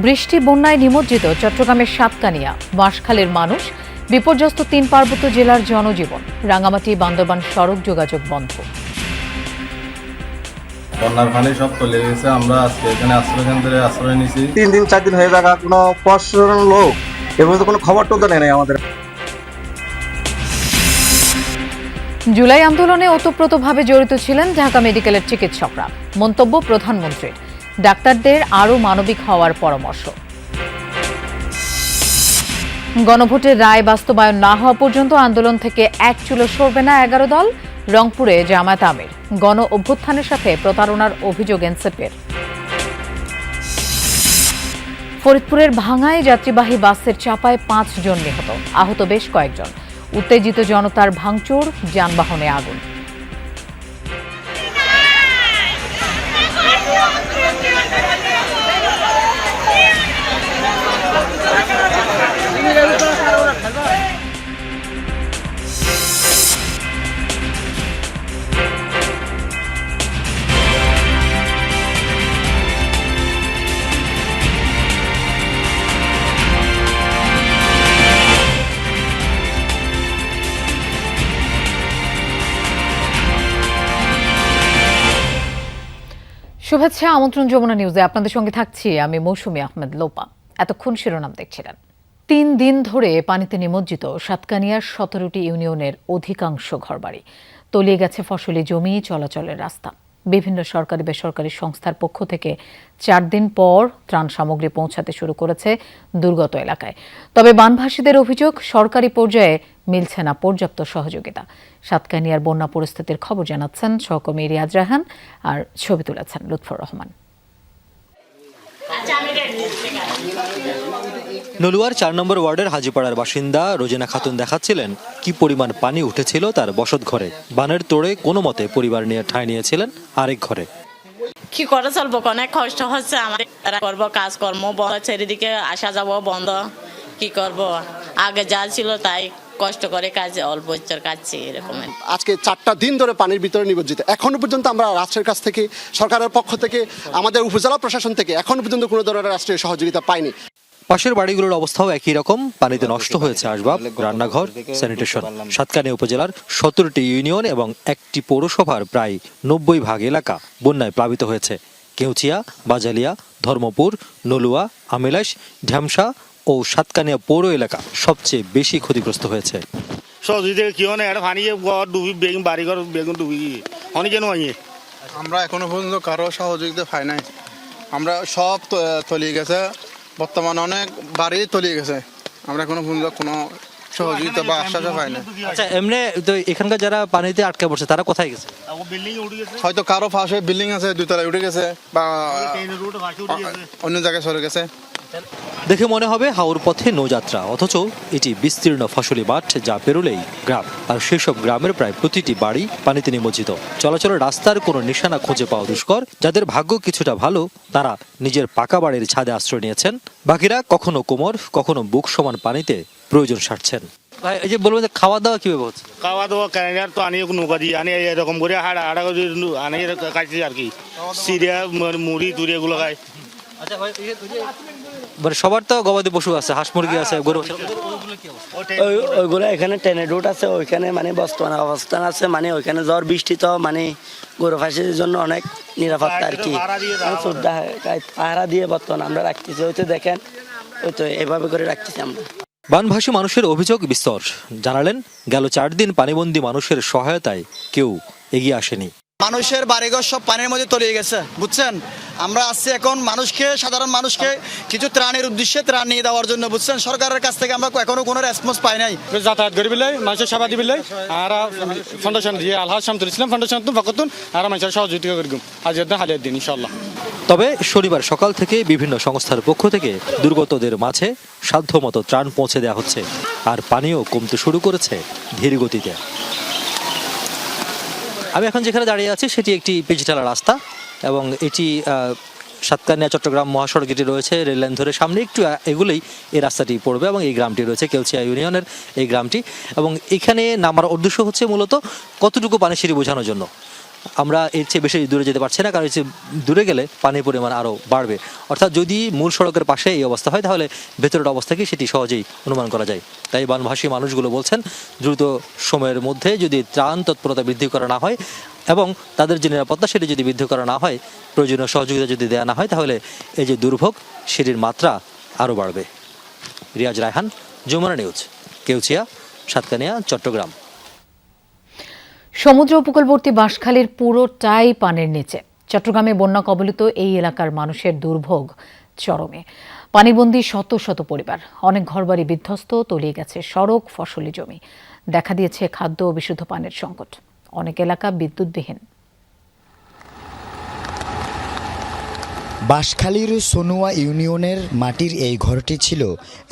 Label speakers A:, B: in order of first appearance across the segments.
A: বৃষ্টি বন্যায় নিমজ্জিত চট্টগ্রামের সাতকানিয়া বাঁশখালীর মানুষ, বিপর্যস্ত ৩ পার্বত্য জেলার জনজীবন, রাঙ্গামাটি বান্দরবান সড়ক যোগাযোগ বন্ধ।
B: বন্যার পানি সব চলে গেছে। আমরা আজকে এখানে আশ্রয় কেন্দ্রে আশ্রয় নিছি।
C: 3 দিন 4 দিন হয়ে থাকা কোনো প্রশাসন লোক এবং কোনো খবর তো দেয় নাই আমাদের।
A: জুলাই আন্দোলনে ওতপ্রোতভাবে জড়িত ছিলেন ঢাকা মেডিকেলের চিকিৎসকরা, মন্তব্য প্রধানমন্ত্রীর। ডাক্তারদের আরও মানবিক হওয়ার পরামর্শ। গণভোটের রায় বাস্তবায়ন না হওয়া পর্যন্ত আন্দোলন থেকে এক চুলো সরবে না 11 দল, রংপুরে জামায়াত আমির। গণ অভ্যুত্থানের সাথে প্রতারণার অভিযোগ এনসিপির। ফরিদপুরের ভাঙায় যাত্রীবাহী বাসের চাপায় 5 জন নিহত, আহত বেশ কয়েকজন। উত্তেজিত জনতার ভাঙচুর, যানবাহনে আগুন। শুভেচ্ছা, আমন্ত্রণ যমুনা নিউজে আপনাদের সঙ্গে থাকছি আমি মৌসুমী আহমেদ লোপা। এতক্ষণ শিরোনাম দেখছিলেন। 3 দিন ধরে পানিতে নিমজ্জিত সাতকানিয়ার 17টি ইউনিয়নের অধিকাংশ ঘরবাড়ি, তলিয়ে গেছে ফসলি জমি, চলাচলের রাস্তা। বিভিন্ন সরকারি বেসরকারি সংস্থার পক্ষ থেকে 4 দিন পর ত্রাণ সামগ্রী পৌঁছাতে শুরু করেছে দুর্গত এলাকায়। তবে বানভাসীদের অভিযোগ, সরকারি পর্যায়ে মিলছে না পর্যাপ্ত সহযোগিতা। সাতকানিয়ার বন্যা পরিস্থিতির খবর জানাচ্ছেন সহকর্মী রিয়াজ রায়হান, আর ছবি তুলেছেন লুৎফর রহমান।
D: নলুয়ার 4 নম্বর ওয়ার্ডের হাজিপাড়ার বাসিন্দা রোজেনা খাতুন দেখাচ্ছিলেন কি পরিমাণ পানি উঠেছিল তার বসত ঘরে। বানের তোড়ে কোনো মতে পরিবার নিয়ে ঠাঁই নিয়েছিলেন আরেক ঘরে।
E: কি করে চলবো, অনেক কষ্ট হচ্ছে আমাদের। করবো কাজকর্ম বন্ধ, চারিদিকে আসা যাবো বন্ধ, কি করব। আগে যা ছিল তাই কষ্ট করে কাজ, অল্প কাটছি এরকম।
F: আজকে 4টা দিন ধরে পানির ভিতরে নিমজ্জিত। এখনো পর্যন্ত আমরা রাষ্ট্রের কাছ থেকে, সরকারের পক্ষ থেকে, আমাদের উপজেলা প্রশাসন থেকে এখনো পর্যন্ত কোনো ধরনের রাষ্ট্রীয় সহযোগিতা পাইনি।
D: পাশের বাড়িগুলোর অবস্থাও একই রকম, পানিতে নষ্ট হয়েছে আসবাব, রান্নাঘর, স্যানিটেশন। সাতকানিয়া উপজেলার 17টি ইউনিয়ন এবং 1টি পৌরসভার প্রায় 90% এলাকা বন্যায় প্লাবিত হয়েছে। কেউচিয়া, বাজালিয়া, ধর্মপুর, নলুয়া, আমিলাস, ঢ্যামসা ও সাতকানিয়া পৌর এলাকা সবচেয়ে বেশি ক্ষতিগ্রস্ত হয়েছে।
B: আমরা এখনো পর্যন্ত কারো সহযোগিতা পাই নাই। আমরা সব তলিয়ে গেছে, বর্তমানে অনেক বাড়ি তলিয়ে গেছে। আমরা এখনো পর্যন্ত কোনো সহযোগিতা বা আশ্বাস পাই না।
D: আচ্ছা, এমনি তো এখানকার যারা পানিতে আটকে পড়ছে তারা কোথায় গেছে?
B: হয়তো কারো পাশে বিল্ডিং আছে, 2 তলায় উঠে গেছে বা অন্য জায়গায় চলে গেছে।
D: দেখে মনে হবে হাওর পথে নৌযাত্রা, অথচ এটি বিস্তীর্ণ ফসলি মাঠ যা পেরোলেই গ্রাম। আর সেসব গ্রামের প্রায় প্রতিটি বাড়ি পানিতে নিমজ্জিত। চলাচলের রাস্তার কোনো নিশানা খুঁজে পাওয়া দুষ্কর। যাদের ভাগ্য কিছুটা ভালো তারা নিজের পাকা বাড়ির ছাদে আশ্রয় নিয়েছেন, বাকিরা কখনো কোমর কখনো বুক সমান পানিতে প্রয়োজন সারছেন। ভাই, এই যে বলবেন যে খাওয়া দাওয়া কিভাবে হচ্ছে?
G: খাওয়া দাওয়া ক্যানাডার তো আনি নৌকা দিয়ে আনি এরকম করে হাড়া আনি খাইছি আর কি। সিরিয়া মুড়ি টুড়ি এগুলো খাই।
D: আচ্ছা ভাই, মানে সবার তো গবাদি পশু আছে, হাঁস মুরগি আছে, গরু।
H: ওইগুলো এখানে ট্রেনের রুট আছে, ওইখানে মানে বর্তমান অবস্থান আছে, মানে ওইখানে ঝড় বৃষ্টি তো মানে গরু ফাঁসির জন্য অনেক নিরাপত্তা আর কি। পাহারা দিয়ে বর্তমান আমরা রাখতেছি। ওই তো দেখেন, ওই তো এভাবে করে রাখতেছি আমরা।
D: বানভাসী মানুষের অভিযোগ বিস্তর। জানালেন গেল 4 দিন পানিবন্দী মানুষের সহায়তায় কেউ এগিয়ে আসেনি।
I: মানুষের বাড়িঘর সব পানির মধ্যে তলিয়ে গেছে, বুঝছেন। আমরা আসছি এখন মানুষকে, সাধারণ মানুষকে কিছু ত্রাণের উদ্দেশ্যে ত্রাণ নিয়ে দেওয়ার জন্য, বুঝছেন। সরকারের কাছ থেকে আমরা এখনো কোনো রেসপন্স পাই নাই।
G: যাতায়াত করি বিলাই মানুষের সেবা দিবিলাই আর ফাউন্ডেশন দিয়ে আলহাজ শামতুল ইসলাম ফাউন্ডেশন ফাকতুন আর মানুষের সহযোগিতা করি আজ হালিয়ার দিন ইনশাল্লাহ।
D: তবে শনিবার সকাল থেকে বিভিন্ন সংস্থার পক্ষ থেকে দুর্গতদের মাঝে সাধ্যমতো ত্রাণ পৌঁছে দেওয়া হচ্ছে, আর পানিও কমতে শুরু করেছে ধীর গতিতে। আমি এখন যেখানে দাঁড়িয়ে আছি সেটি একটি পিচঢালা রাস্তা এবং এটি সাতকানিয়া চট্টগ্রাম মহাসড়ক যেটি রয়েছে রেল লাইন ধরে সামনে একটু এগুলোই এই রাস্তাটি পড়বে এবং এই গ্রামটি রয়েছে কেউচিয়া ইউনিয়নের এই গ্রামটি। এবং এখানে নামার উদ্দেশ্য হচ্ছে মূলত কতটুকু পানি সিঁড়ি বোঝানোর জন্য। আমরা এর চেয়ে বেশি দূরে যেতে পারছি না, কারণ এর চেয়ে দূরে গেলে পানির পরিমাণ আরও বাড়বে। অর্থাৎ যদি মূল সড়কের পাশে এই অবস্থা হয় তাহলে ভেতরের অবস্থা কি সেটি সহজেই অনুমান করা যায়। তাই বানভাসী মানুষগুলো বলছেন দ্রুত সময়ের মধ্যে যদি ত্রাণ তৎপরতা বৃদ্ধি করা না হয় এবং তাদের যে নিরাপত্তা সেটি যদি বৃদ্ধি করা না হয়, প্রয়োজনীয় সহযোগিতা যদি দেওয়া না হয়, তাহলে এই যে দুর্ভোগ সেটির মাত্রা আরও বাড়বে। রিয়াজ রায়হান, যমুনা নিউজ, কেউচিয়া, সাতকানিয়া, চট্টগ্রাম।
A: সমুদ্র উপকূলবর্তী বাঁশখালীর পুরোটাই পানির নিচে। চট্টগ্রামে বন্যা কবলিত এই এলাকার মানুষের দুর্ভোগ চরমে। পানিবন্দী শত শত পরিবার, অনেক ঘরবাড়ি বিধ্বস্ত, তলিয়ে গেছে সড়ক, ফসলি জমি। দেখা দিয়েছে খাদ্য ও বিশুদ্ধ পানির সংকট। অনেক এলাকা বিদ্যুৎবিহীন।
J: বাঁশখালীর সনুয়া ইউনিয়নের মাটির এই ঘরটি ছিল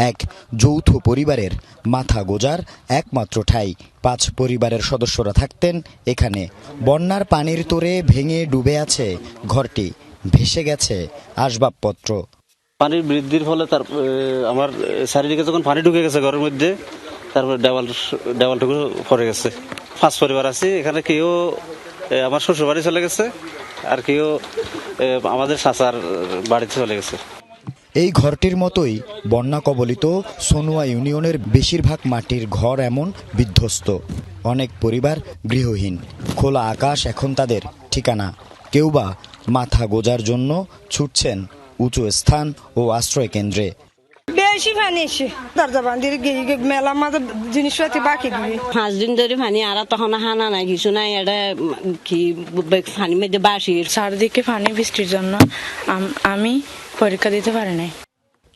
J: এক যৌথ পরিবারের মাথা গোজার একমাত্র ঠাঁই। 5 পরিবারের সদস্যরা থাকতেন এখানে। বন্যার পানির তোরে ভেঙে ডুবে আছে ঘরটি, ভেসে গেছে আসবাবপত্র।
K: পানির বৃদ্ধির ফলে আমার চারিদিকে যখন পানি ঢুকে গেছে ঘরের মধ্যে, তারপর দেওয়ালটুকু পড়ে গেছে। 5 পরিবার আছে এখানে। কেউ আমার শ্বশুর বাড়ি চলে গেছে, আর কেউ আমাদের চাচার বাড়িতে চলে গেছে।
J: এই ঘরটির মতোই বন্যা কবলিত সনুয়া ইউনিয়নের বেশিরভাগ মাটির ঘর এমন বিধ্বস্ত। অনেক পরিবার গৃহহীন। খোলা আকাশ এখন তাদের ঠিকানা। কেউ বা মাথা গোজার জন্য ছুটছেন উঁচু স্থান ও আশ্রয় কেন্দ্রে।
L: বেশি পানি এসে দরজা বান্ধির মেলা মাঝে জিনিসপাতি বাকি গিয়ে
M: 5 দিন ধরে পানি, আর তখন হানা নাই কিছু নাই। এটা কি পানি মধ্যে বাসি,
L: চারদিকে পানি, বৃষ্টির জন্য আমি পরীক্ষা দিতে পারি নাই।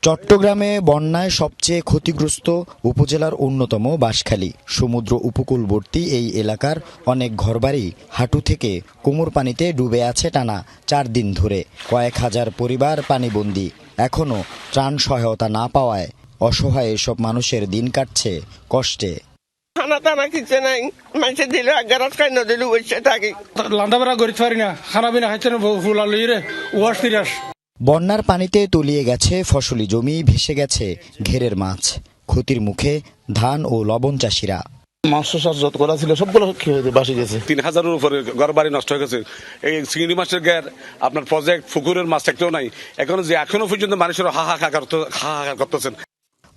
J: চট্টগ্রামে বন্যায় সবচেয়ে ক্ষতিগ্রস্ত উপজেলার অন্যতম বাঁশখালী। সমুদ্র উপকূলবর্তী এই এলাকার অনেক ঘরবাড়ি হাঁটু থেকে কোমর পানিতে ডুবে আছে টানা 4 দিন ধরে। কয়েক হাজার পরিবার পানিবন্দী। এখনও ত্রাণ সহায়তা না পাওয়ায় অসহায় এসব মানুষের দিন কাটছে কষ্টে।
L: খানা টানা কিছু নাই, মাইসে দিলে আগারাত খাই না দিলে বসে থাকি।
G: লান্দাবাড়া গড়িতে পারি না, খানা বিনা খাইতে না, ফুলা লই রে ওয়াশ ফিরাস।
J: বন্যার পানিতে তলিয়ে গেছে ফসলি জমি, ভেসে গেছে ঘেরের মাছ। ক্ষতির মুখে ধান ও লবণ চাষিরা।
N: মাছ চাষ যত করা ছিল সবগুলো বাসি গেছে। 3000-এর উপরে ঘর বাড়ি নষ্ট হয়ে গেছে। এই চিংড়ি মাছের গ্যার, আপনার প্রজেক্ট, পুকুরের মাছ একটাও নাই। এখনো পর্যন্ত মানুষের হাহাকার করতেছেন।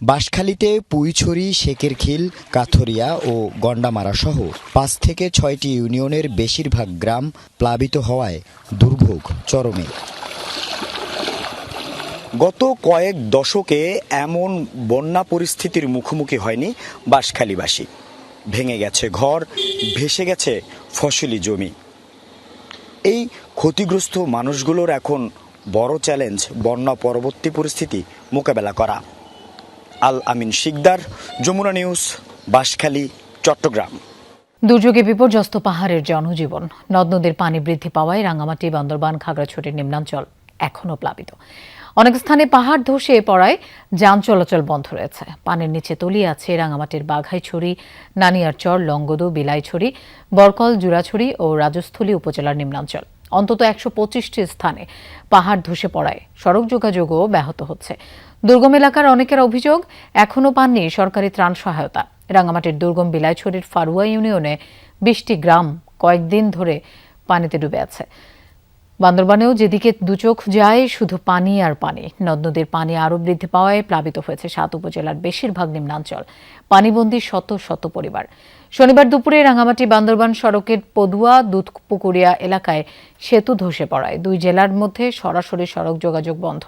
J: বাঁশখালীতে পুইছড়ি, শেকেরখিল, কাথরিয়া ও গন্ডামারা সহ 5 থেকে 6টি ইউনিয়নের বেশিরভাগ গ্রাম প্লাবিত হওয়ায় দুর্ভোগ চরমে। গত কয়েক দশকে এমন বন্যা পরিস্থিতির মুখোমুখি হয়নি বাঁশখালীবাসী। ভেঙে গেছে ঘর, ভেসে গেছে ফসলি জমি। এই ক্ষতিগ্রস্ত মানুষগুলোর এখন বড় চ্যালেঞ্জ বন্যা পরবর্তী পরিস্থিতি মোকাবেলা করা। আল আমিন শিকদার, যমুনা নিউজ, বাঁশখালী, চট্টগ্রাম।
A: দুর্যোগে বিপর্যস্ত পাহাড়ের জনজীবন। নদ নদীর পানি বৃদ্ধি পাওয়ায় রাঙ্গামাটি, বান্দরবান, খাগড়াছড়ির নিম্নাঞ্চল এখনও প্লাবিত। অনেক স্থানে পাহাড় ধসে পড়ায় যান চলাচল বন্ধ রয়েছে। পানির নিচে তলিয়ে আছে রাঙ্গামাটির বাঘাইছড়ি, নানিয়ারচর, লংগদু, বিলাইছড়ি, বরকল, জুরাছড়ি ও রাজস্থলী উপজেলার নিম্নাঞ্চল। অন্তত 125টি স্থানে পাহাড় ধসে পড়ায় সড়ক যোগাযোগও ব্যাহত হচ্ছে। দুর্গম এলাকার অনেকের অভিযোগ, এখনও পাননি সরকারি ত্রাণ সহায়তা। রাঙ্গামাটির দুর্গম বিলাইছড়ির ফারুয়া ইউনিয়নে 20টি গ্রাম কয়েকদিন ধরে পানিতে ডুবে আছে। বান্দরবানেও যেদিকে দুচোখ যায় শুধু পানি আর পানি। নদ নদীর পানি আরও বৃদ্ধি পাওয়ায় প্লাবিত হয়েছে 7 উপজেলার বেশিরভাগ নিম্নাঞ্চল। পানিবন্দী শত শত পরিবার। শনিবার দুপুরে রাঙ্গামাটি বান্দরবান সড়কের পদুয়া দুধপুকুরিয়া এলাকায় সেতু ধসে পড়ায় 2 জেলার মধ্যে সরাসরি সড়ক যোগাযোগ বন্ধ।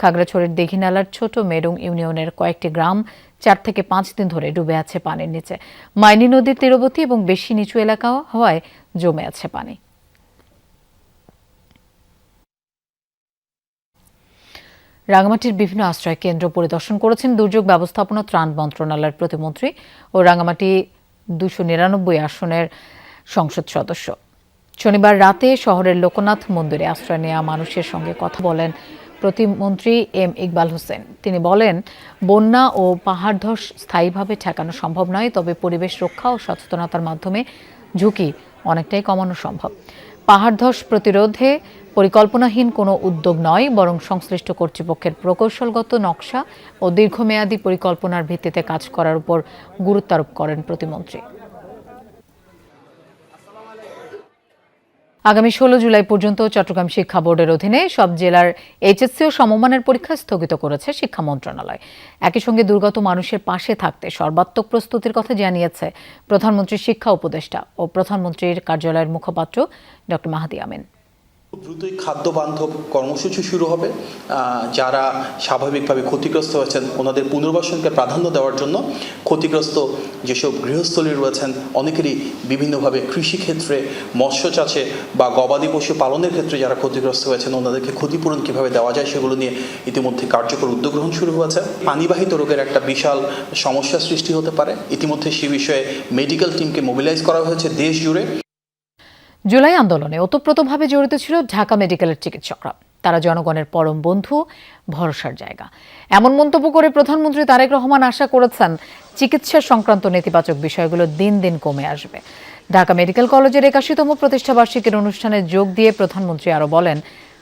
A: খাগড়াছড়ির দীঘিনালার ছোট মেরুং ইউনিয়নের কয়েকটি গ্রাম 4 থেকে 5 দিন ধরে ডুবে আছে পানির নিচে। মাইনী নদীর তীরবর্তী এবং বেশি নিচু এলাকা হওয়ায় জমে আছে পানি। রাঙ্গামাটির বিভিন্ন আশ্রয় কেন্দ্র পরিদর্শন করেছেন দুর্যোগ ব্যবস্থাপনা ত্রাণ মন্ত্রণালয়ের প্রতিমন্ত্রী ও রাঙ্গামাটি 299 আসনের সংসদ সদস্য। শনিবার রাতে শহরের লোকনাথ মন্দিরে আশ্রয় নেওয়া মানুষের সঙ্গে কথা বলেন প্রতিমন্ত্রী এম ইকবাল হোসেন। তিনি বলেন, বন্যা ও পাহাড় ধস স্থায়ীভাবে ঠেকানো সম্ভব নয়, তবে পরিবেশ রক্ষা ও সচেতনতার মাধ্যমে ঝুঁকি অনেকটাই কমানো সম্ভব। পাহাড় ধস প্রতিরোধে পরিকল্পনাহীন কোনো উদ্যোগ নয়, বরং সংশ্লিষ্ট কর্তৃপক্ষের প্রকৌশলগত নকশা ও দীর্ঘমেয়াদী পরিকল্পনার ভিত্তিতে কাজ করার উপর গুরুত্ব আরোপ করেন প্রতিমন্ত্রী। আগামী 16 জুলাই পর্যন্ত চট্টগ্রাম শিক্ষা বোর্ডের অধীনে সব জেলার এইচএসসি ও সমমানের পরীক্ষা স্থগিত করেছে শিক্ষা মন্ত্রণালয়। একই সঙ্গে দুর্গত মানুষের পাশে থাকতে সর্বাত্মক প্রস্তুতির কথা জানিয়েছে প্রধানমন্ত্রীর শিক্ষা উপদেষ্টা ও প্রধানমন্ত্রীর কার্যালয়ের মুখপাত্র ডক্টর মাহাদি আমিন।
O: দ্রুতই খাদ্য বান্ধব কর্মসূচি শুরু হবে। যারা স্বাভাবিকভাবে ক্ষতিগ্রস্ত হয়েছেন ওনাদের পুনর্বাসনকে প্রাধান্য দেওয়ার জন্য ক্ষতিগ্রস্ত যেসব গৃহস্থলী রয়েছেন অনেকেরই বিভিন্নভাবে কৃষিক্ষেত্রে, মৎস্য চাষে বা গবাদি পশু পালনের ক্ষেত্রে যারা ক্ষতিগ্রস্ত হয়েছেন ওনাদেরকে ক্ষতিপূরণ কীভাবে দেওয়া যায় সেগুলো নিয়ে ইতিমধ্যে কার্যকর উদ্যোগ গ্রহণ শুরু হয়েছে। পানিবাহিত রোগের একটা বিশাল সমস্যা সৃষ্টি হতে পারে, ইতিমধ্যে সে বিষয়ে মেডিকেল টিমকে মোবিলাইজ করা হয়েছে দেশ জুড়ে।
A: জুলাই আন্দোলনে ওতপ্রোতভাবে জড়িত ছিল ঢাকা মেডিকেলের চিকিৎসকরা। তারা জনগণের পরম বন্ধু, ভরসার জায়গা। এমন মন্তব্য করে প্রধানমন্ত্রী তারেক রহমান আশা করেছেন চিকিৎসা সংক্রান্ত নেতিবাচক বিষয়গুলো দিন দিন কমে আসবে। ঢাকা মেডিকেল কলেজের 81তম প্রতিষ্ঠাবার্ষিকীর অনুষ্ঠানে যোগ দিয়ে প্রধানমন্ত্রী আরও বলেন,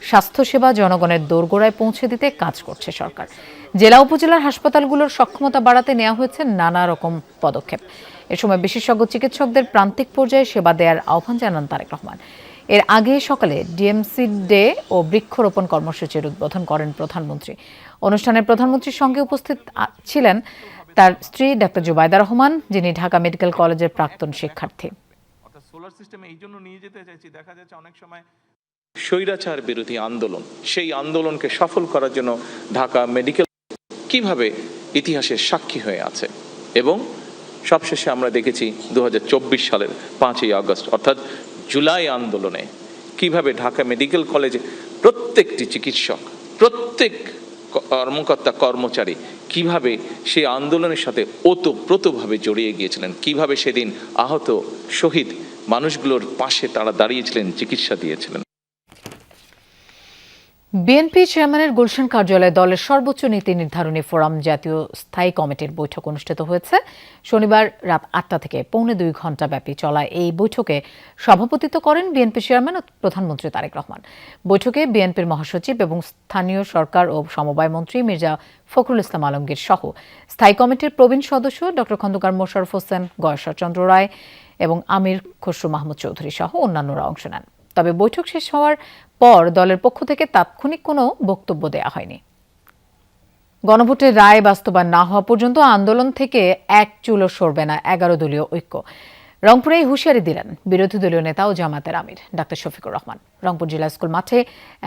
A: স্বাস্থ্যসেবা জনগণের দোরগোড়ায় পৌঁছে দিতে কাজ করছে সরকার। জেলা উপজেলার হাসপাতালগুলোর সক্ষমতা বাড়াতে নেওয়া হয়েছে নানা রকম পদক্ষেপ। এ সময় বিশেষজ্ঞ চিকিৎসকদের প্রান্তিক পর্যায়ে সেবা দেওয়ার আহ্বান জানান তারেক রহমান। এর আগে সকালে ডিএমসি ডে ও বৃক্ষরোপণ কর্মসূচির উদ্বোধন করেন প্রধানমন্ত্রী। অনুষ্ঠানে প্রধানমন্ত্রীর সঙ্গে উপস্থিত ছিলেন তার স্ত্রী ডাক্তার জুবাইদা রহমান, যিনি ঢাকা মেডিকেল কলেজের প্রাক্তন শিক্ষার্থী।
P: সোলার সিস্টেমে এই জন্য নিয়ে যেতে চাইছি, দেখা যাচ্ছে অনেক সময় স্বৈরাচার বিরোধী আন্দোলন, সেই আন্দোলনকে সফল করার জন্য ঢাকা মেডিকেল কিভাবে ইতিহাসের সাক্ষী হয়ে আছে। এবং সবশেষে আমরা দেখেছি 2024 সালের 5ই আগস্ট অর্থাৎ জুলাই আন্দোলনে কিভাবে ঢাকা মেডিকেল কলেজে প্রত্যেকটি চিকিৎসক, প্রত্যেক কর্মকর্তা কর্মচারী কিভাবে সেই আন্দোলনের সাথে ওতপ্রোতভাবে জড়িয়ে গিয়েছিলেন, কিভাবে সেদিন আহত শহীদ মানুষগুলোর পাশে তারা দাঁড়িয়েছিলেন, চিকিৎসা দিয়েছিলেন।
A: বিএনপি চেয়ারম্যানের গুলশান কার্যালয়ে দলের সর্বোচ্চ নীতি নির্ধারণী ফোরাম জাতীয় স্থায়ী কমিটির বৈঠক অনুষ্ঠিত হয়েছে। শনিবার রাত 8টা থেকে পৌনে 2 ঘণ্টা ব্যাপী চলা এই বৈঠকে সভাপতিত্ব করেন বিএনপি চেয়ারম্যান ও প্রধানমন্ত্রী তারেক রহমান। বৈঠকে বিএনপির মহাসচিব এবং স্থানীয় সরকার ও সমবায় মন্ত্রী মির্জা ফখরুল ইসলাম আলমগীর সহ স্থায়ী কমিটির প্রবীণ সদস্য ডক্টর খন্দকার মোশাররফ হোসেন, গয়েশ্বর চন্দ্র রায় এবং আমির খসরু মাহমুদ চৌধুরী সহ অন্যান্যরা অংশ নেন। তবে বৈঠক শেষ হওয়ার পর দলের পক্ষ থেকে তাৎক্ষণিক কোনো বক্তব্য দেওয়া হয়নি। গণভোটের রায় বাস্তবায়ন না হওয়া পর্যন্ত আন্দোলন থেকে এক চুলও সরবে না 11 দলীয় ঐক্য। রংপুরে হুঁশিয়ারি দিলেন বিরোধী দলীয় নেতা ও জামাতের আমির ডাক্তার শফিকুর রহমান। রংপুর জিলা স্কুল মাঠে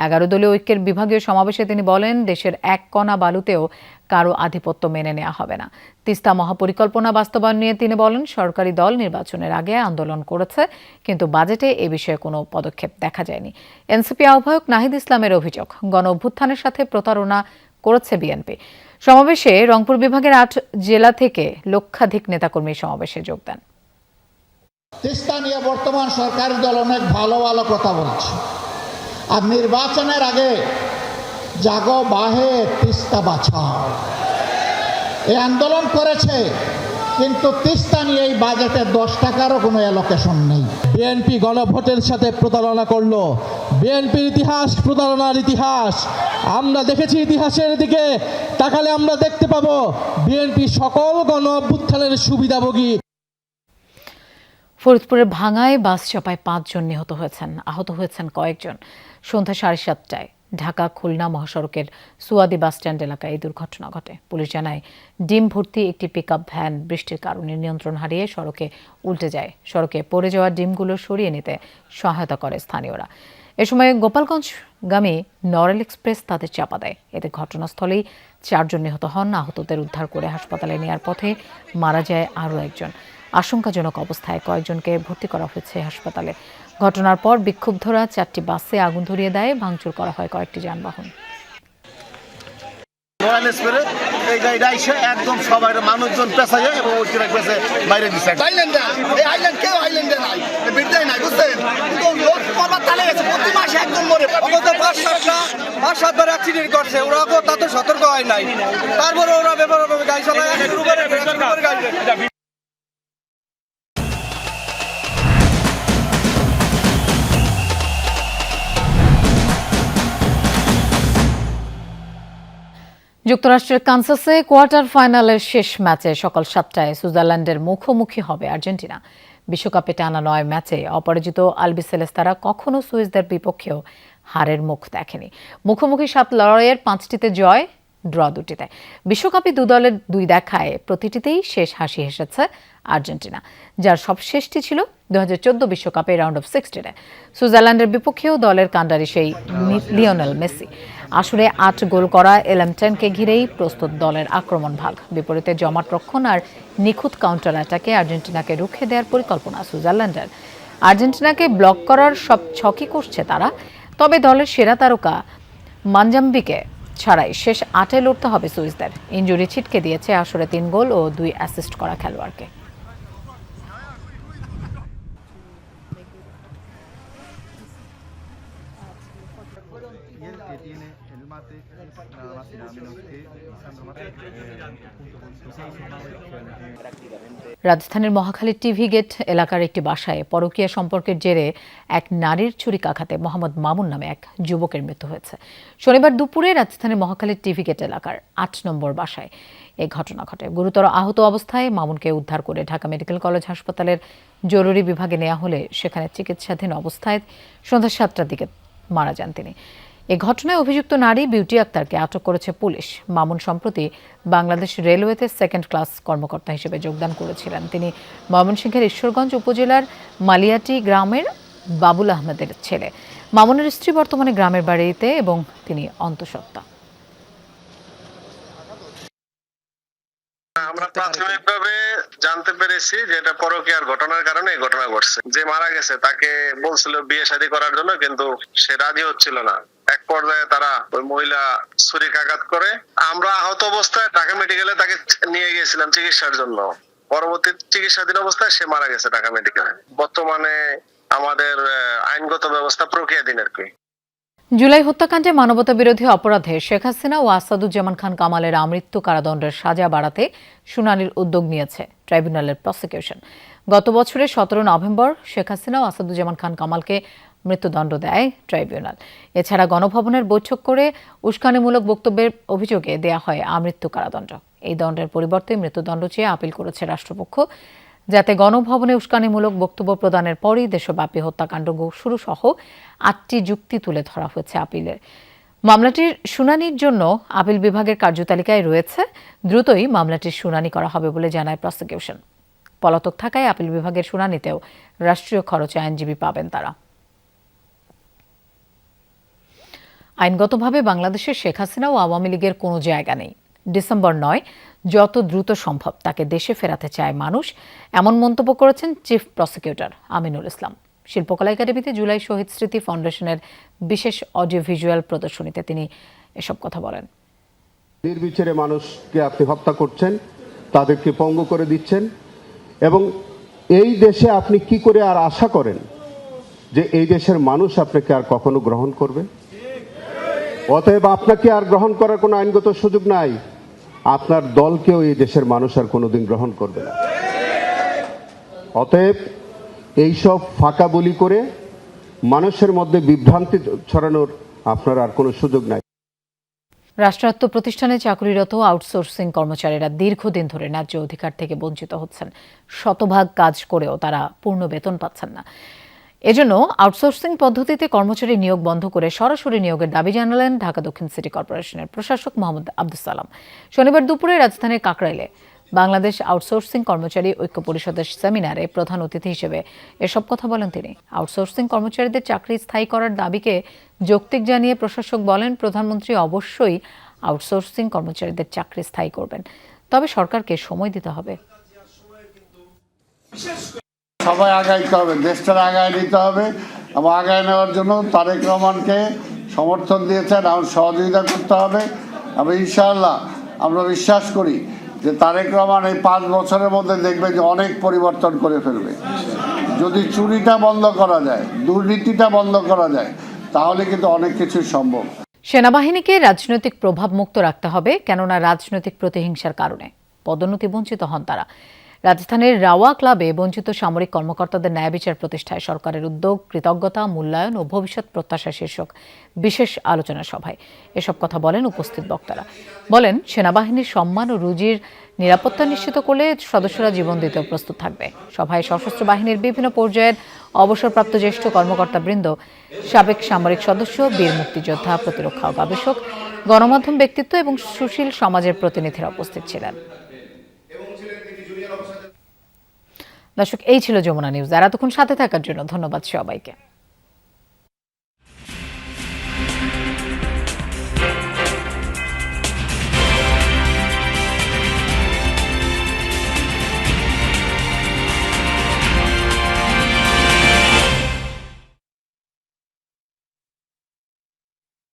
A: 11 দলীয় ঐক্যের বিভাগীয় সমাবেশে তিনি বলেন, দেশের এক কণা বালুতেও কারো আধিপত্য মেনে নেওয়া হবে না। তিস্তা মহাপরিকল্পনা বাস্তবায়ন নিয়ে তিনি বলেন, সরকারি দল নির্বাচনের আগে আন্দোলন করেছে, কিন্তু বাজেটে এ বিষয়ে কোনো পদক্ষেপ দেখা যায়নি। এনসিপি আহ্বায়ক নাহিদ ইসলামের অভিযোগ, গণ অভ্যুত্থানের সাথে প্রতারণা করেছে বিএনপি। সমাবেশে রংপুর বিভাগের 8 জেলা থেকে লক্ষাধিক নেতাকর্মী সমাবেশে যোগ দেন।
Q: তিস্তা নিয়ে বর্তমান সরকারি দল অনেক ভালো ভালো কথা বলছে, আর নির্বাচনের আগে জাগো বাহে তিস্তা বাঁচাও এই আন্দোলন করেছে, কিন্তু তিস্তা নিয়ে এই বাজেটে 10 টাকারও কোনো অ্যালোকেশন নেই।
R: বিএনপি গণভোটের সাথে প্রতারণা করলো। বিএনপির ইতিহাস প্রতারণার ইতিহাস। আমরা দেখেছি ইতিহাসের দিকে তাকালে আমরা দেখতে পাবো বিএনপি সকল গণ অভ্যুত্থানের সুবিধাভোগী।
A: ফরিদপুরের ভাঙায় বাস চাপায় 5 জন নিহত হয়েছেন, আহত হয়েছেন কয়েকজন। সন্ধ্যা 7:30টায় ঢাকা খুলনা মহাসড়কের সুয়াদি বাসস্ট্যান্ড এলাকায় এই দুর্ঘটনা ঘটে। পুলিশ জানায়, ডিম ভর্তি একটি পিকআপ ভ্যান বৃষ্টির কারণে নিয়ন্ত্রণ হারিয়ে সড়কে উল্টে যায়। সড়কে পড়ে যাওয়া ডিমগুলো সরিয়ে নিতে সহায়তা করে স্থানীয়রা। এ সময় গোপালগঞ্জগামী নরেল এক্সপ্রেস তাদের চাপা দেয়। এতে ঘটনাস্থলেই 4 জন নিহত হন। আহতদের উদ্ধার করে হাসপাতালে নেওয়ার পথে মারা যায় আরও একজন। আশঙ্কাজনক অবস্থায় কয়েকজনকে ভর্তি করা হয়েছে হাসপাতালে। ঘটনার পর বিক্ষুব্ধরা 4টি বাসে আগুন ধরিয়ে দেয়, ভাঙচুর করা হয় কয়েকটি যানবাহন।
S: এই গাড়িটা এসে একদম সবাই মানুষজন পেঁচাইয়ে এবং ওই পেঁচে বাইরে দিচ্ছে। এই আইল্যান্ড কেউ আইল্যান্ডে নাই, বিদ্যায় নাই, বুঝছেন? লোক পর্বত তালে গেছে, প্রতি মাসে একজন মরে।
R: 5-7 বার অ্যাক্সিডেন্ট করছে, ওরা তাতে সতর্ক হয় নাই, তারপরে ওরা ব্যাপারভাবে গাড়ি চালায়।
A: যুক্তরাষ্ট্রের কানসাসে কোয়ার্টার ফাইনালের শেষ ম্যাচে সকাল 7টায় সুইজারল্যান্ডের মুখোমুখি হবে আর্জেন্টিনা। বিশ্বকাপে টানা 9 ম্যাচে অপরাজিত আলবিসেলেস্তারা কখনো সুইসদের বিপক্ষেও হারের মুখ দেখেনি। মুখোমুখি 7 লড়াইয়ের 5টিতে জয়, ড্র 2টিতে। বিশ্বকাপে দু দলের 2 দেখায় প্রতিটিতেই শেষ হাসি হেসেছে আর্জেন্টিনা, যার সবশেষটি ছিল 2014 বিশ্বকাপে রাউন্ড অফ 16-এ। সুইজারল্যান্ডের বিপক্ষেও দলের কাণ্ডারি সেই লিওনেল মেসি। আসলে 8 গোল করা এলএম10কে ঘিরেই প্রস্তুত দলের আক্রমণ ভাগ। বিপরীতে জমাট রক্ষণ আর নিখুঁত কাউন্টার অ্যাটাকে আর্জেন্টিনাকে রুখে দেওয়ার পরিকল্পনা সুইজারল্যান্ডের। আর্জেন্টিনাকে ব্লক করার সব ছকই করছে তারা। তবে দলের সেরা তারকা মানজাম্বিকে ছাড়াই শেষ 8-এ লড়তে হবে সুইসদের। ইনজুরি ছিটকে দিয়েছে আসরে 3 গোল ও 2 অ্যাসিস্ট করা খেলোয়াড়কে। রাজধানীর মহাখালীর টিভি গেট এলাকার একটি বাসায় পরকীয়া সম্পর্কের জেরে এক নারীর ছুরিকাঘাতে মোহাম্মদ মামুন নামে এক যুবকের মৃত্যু হয়েছে। শনিবার দুপুরে রাজধানীর মহাখালীর টিভি গেট এলাকার 8 নম্বর বাসায় এই ঘটনা ঘটে। গুরুতর আহত অবস্থায় মামুনকে উদ্ধার করে ঢাকা মেডিকেল কলেজ হাসপাতালের জরুরি বিভাগে নেওয়া হলে সেখানে চিকিৎসাধীন অবস্থায় সন্ধ্যা 7টার দিকে মারা যান তিনি। এই ঘটনায় অভিযুক্ত নারী বিউটি আক্তারকে আটক করেছে পুলিশ। মামুন সম্প্রতি বাংলাদেশ রেলওয়েতে 2nd ক্লাস কর্মকর্তা হিসেবে যোগদান করেছিলেন। তিনি ময়মনসিংহের ঈশ্বরগঞ্জ উপজেলার মালিয়াটি গ্রামের বাবুল আহমেদের ছেলে। মামুনের স্ত্রী বর্তমানে গ্রামের বাড়িতে এবং তিনি অন্তঃসত্ত্বা।
T: আমরা প্রাথমিকভাবে জানতে পেরেছি যে এটা পরকীয়ার ঘটনার কারণে এই ঘটনা ঘটছে। যে মারা গেছে তাকে বলছিল বিয়ে শাদী করার জন্য, কিন্তু সে রাজি হচ্ছিল না। এক পর্যায়ে তারা ওই মহিলা ছুরিকাঘাত করে। আমরা আহত অবস্থায় ঢাকা মেডিকেলে তাকে নিয়ে গিয়েছিলাম চিকিৎসার জন্য। পরবর্তী চিকিৎসাধীন অবস্থায় সে মারা গেছে ঢাকা মেডিকেলে। বর্তমানে আমাদের আইনগত ব্যবস্থা প্রক্রিয়াধীন আর কি।
A: জুলাই হত্যাকাণ্ডে মানবতাবিরোধী অপরাধে শেখ হাসিনা ও আসাদুজ্জামান খান কামালের আমৃত্যু কারাদণ্ডের সাজা বাড়াতে শুনানির উদ্যোগ নিয়েছে ট্রাইব্যুনালের প্রসিকিউশন। গত বছরের 17 নভেম্বর শেখ হাসিনা ও আসাদুজ্জামান খান কামালকে মৃত্যুদণ্ড দেয় ট্রাইব্যুনাল। এছাড়া গণভবনের বৈঠক করে উস্কানিমূলক বক্তব্যের অভিযোগে দেয়া হয় আমৃত্যু কারাদণ্ড। এই দণ্ডের পরিবর্তে মৃত্যুদণ্ড চেয়ে আপিল করেছে রাষ্ট্রপক্ষ, যাতে গণভবনে উস্কানিমূলক বক্তব্য প্রদানের পরই দেশব্যাপী হত্যাকাণ্ড শুরু সহ 8টি যুক্তি তুলে ধরা হয়েছে আপিলের। মামলাটির শুনানির জন্য আপিল বিভাগের কার্যতালিকায় রয়েছে। দ্রুতই মামলাটির শুনানি করা হবে বলে জানায় প্রসিকিউশন। পলাতক থাকায় আপিল বিভাগের শুনানিতেও রাষ্ট্রীয় খরচে আইনজীবী পাবেন তারা। আইনগতভাবে বাংলাদেশের শেখ হাসিনা ও আওয়ামী লীগের কোনো জায়গা নেই। ডিসেম্বর 9 যত দ্রুত সম্ভব তাকে দেশে ফেরাতে চায় মানুষ, এমন মন্তব্য করেছেন চিফ প্রসিকিউটর আমিনুল ইসলাম। শিল্পকলা একাডেমিতে জুলাই শহীদ স্মৃতি ফাউন্ডেশনের বিশেষ অডিও ভিজুয়াল প্রদর্শনীতে তিনি এসব কথা বলেন।
U: নির্বিচারে মানুষকে আপনি হত্যা করছেন, তাদেরকে পঙ্গু করে দিচ্ছেন, এবং এই দেশে আপনি কি করে আর আশা করেন যে এই দেশের মানুষ আপনাকে আর কখনো গ্রহণ করবে? অতএব আপনাকে আর গ্রহণ করার কোনো আইনগত সুযোগ নাই। আপনার দলকেও এই দেশের মানুষ আর কোনোদিন গ্রহণ করবে না। অতএব এইসব ফাঁকা বলি করে মানুষের মধ্যে বিভ্রান্তি ছড়ানোর আপনার আর কোনো সুযোগ নাই।
A: রাষ্ট্রায়ত্ত প্রতিষ্ঠানে চাকরিরত আউটসোর্সিং কর্মচারীরা দীর্ঘদিন ধরে ন্যায্য অধিকার থেকে বঞ্চিত হচ্ছেন। শতভাগ কাজ করেও তারা পূর্ণ বেতন পাচ্ছেন না। এজন্য আউটসোর্সিং পদ্ধতিতে কর্মচারী নিয়োগ বন্ধ করে সরাসরি নিয়োগের দাবি জানালেন ঢাকা দক্ষিণ সিটি কর্পোরেশনের প্রশাসক মোহাম্মদ আব্দুস সালাম। শনিবার দুপুরে রাজধানীর কাকরাইলে বাংলাদেশ আউটসোর্সিং কর্মচারী ঐক্য পরিষদের সেমিনারে প্রধান অতিথি হিসেবে এসব কথা বলেন তিনি। আউটসোর্সিং কর্মচারীদের চাকরি স্থায়ী করার দাবিকে যৌক্তিক জানিয়ে প্রশাসক বলেন, প্রধানমন্ত্রী অবশ্যই আউটসোর্সিং কর্মচারীদের চাকরি স্থায়ী করবেন, তবে সরকারকে সময় দিতে হবে।
V: সবাই আগাইতে হবে, দেশটার আগায় নিতে হবে এবং আগায় নেওয়ার জন্য তারেক রহমানকে সমর্থন দিয়েছেন, আর সহযোগিতা করতে হবে। এবং ইনশাআল্লাহ আমরা বিশ্বাস করি যে তারেক রহমান এই 5 বছরের মধ্যে দেখবে যে অনেক পরিবর্তন করে ফেলবে। যদি চুরিটা বন্ধ করা যায়, দুর্নীতিটা বন্ধ করা যায়, তাহলে কিন্তু অনেক কিছুই সম্ভব।
A: সেনাবাহিনীকে রাজনৈতিক প্রভাব মুক্ত রাখতে হবে, কেননা রাজনৈতিক প্রতিহিংসার কারণে পদোন্নতি বঞ্চিত হন তারা। রাজধানীর রাওয়া ক্লাবে বঞ্চিত সামরিক কর্মকর্তাদের ন্যায় বিচার প্রতিষ্ঠায় সরকারের উদ্যোগ, কৃতজ্ঞতা, মূল্যায়ন ও ভবিষ্যৎ প্রত্যাশা শীর্ষক বিশেষ আলোচনা সভায় এসব কথা বলেন উপস্থিত বক্তারা। বলেন, সেনাবাহিনীর সম্মান ও রুজির নিরাপত্তা নিশ্চিত করলে সদস্যরা জীবন দিতেও প্রস্তুত থাকবে। সভায় সশস্ত্র বাহিনীর বিভিন্ন পর্যায়ের অবসরপ্রাপ্ত জ্যেষ্ঠ কর্মকর্তাবৃন্দ, সাবেক সামরিক সদস্য, বীর মুক্তিযোদ্ধা, প্রতিরক্ষা ও গবেষক, গণমাধ্যম ব্যক্তিত্ব এবং সুশীল সমাজের প্রতিনিধিরা উপস্থিত ছিলেন। দর্শক, এই ছিল যমুনা নিউজ। আর এতক্ষণ সাথে থাকার জন্য ধন্যবাদ সবাইকে।